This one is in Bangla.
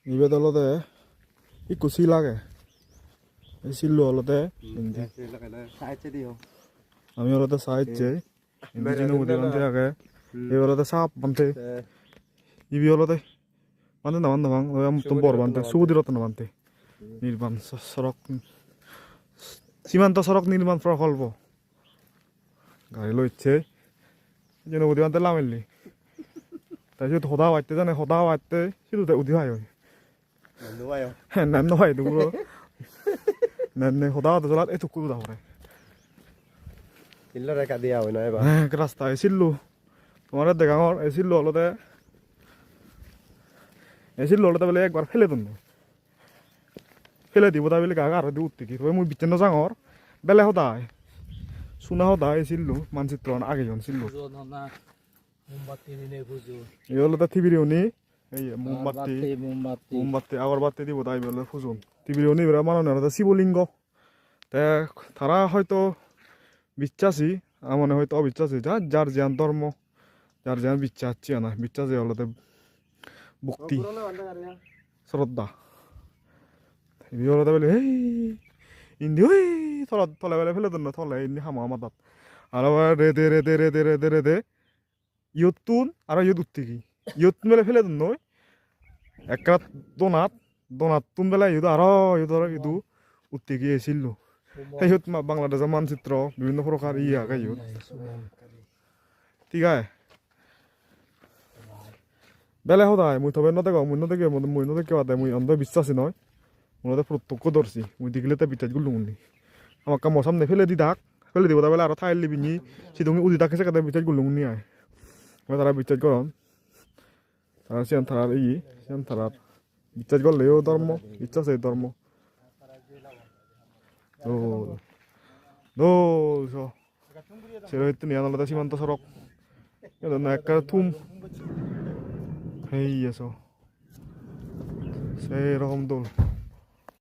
Ibet olode ikku silage এই sillu olode indi আমি olode saicche indi jinu mudi bante age ei olode sap bante ibi olode bante na bang am tum bor bante sudi rotn bante নির্মাণ সড়ক সীমান্ত সড়ক নির্মাণ প্রকল্প গাড়ি লইছে যেন উদি বানতে লামেলি তাই শুধু হদা বাড়তে জানে হদা বাড়তে শুধু উদি হয় হ্যাঁ নাম নয় দুগুলো নাম হদা তো চলাত এটুকু দা করে ইল্লো রেখা দিয়া হয় না এবার হ্যাঁ রাস্তা এসিল্লু তোমার দেখাঙর এসিল্লু হলতে এসিল্লু হলতে বলে একবার ফেলে দিন ফেলে দিব তা বলে গাগা আর দি উঠতে কি তবে মুই বিচ্ছিন্ন জাঙর বেলে হদায় শুনা হদায় এসিল্লু মানচিত্র আগে জন ছিল্লু এই হলো তা থিবিরিউনি এই মোমবাতি আগরবাতি দিব তাই বলে ফুজুন থিবিরিউনি বেড়া মাননে শিবলিঙ্গ তা তারা হয়তো বিশ্বাসী মানে হয়তো অবিশ্বাসী যার যার ধর্ম যার যার বিশ্বাসী না বিশ্বাসী হলো ভক্তি শ্রদ্ধা এই হলো বলে এই ইন্দি ওই থলে বেলে ফেলে দেন থলে ইন্দি হামা আমার তাত আর Rede Rede Rede Rede Rede ইয়তুন আর ইয়ত উঠতে কি ইয়তুন বেলে ফেলে দেন নয় একটা দোনাত তুন বেলা ইয়ত আর ইয়তু উঠতে গিয়ে এসিল সেই বাংলাদেশের মানচিত্র বিভিন্ন প্রকার আগে ইয়ত ঠিক আছে বেলে সদায় মুই তবে নদেখ মুই নদেখ মুই অন্ধবিশ্বাসী নয় মনে প্রত্যক্ষ ধরছি মুই দেখিলে তো বিচার গুলো মুনি আমার কাম সামনে ফেলে দি থাক ফেলে দিব তাহলে আরো থাইল দিবি নি সিধুঙ্গি উদি থাকে সেখানে বিচার গুলো মুনি আয় তারা বিচার করন তারা সিয়ান থারার সিয়ান থারার বিচার করলেও ধর্ম ইচ্ছা সেই ধর্ম সেরকম নিয়ে আনলে সীমান্ত সড়ক একটা থুম এই সেই রকম দোল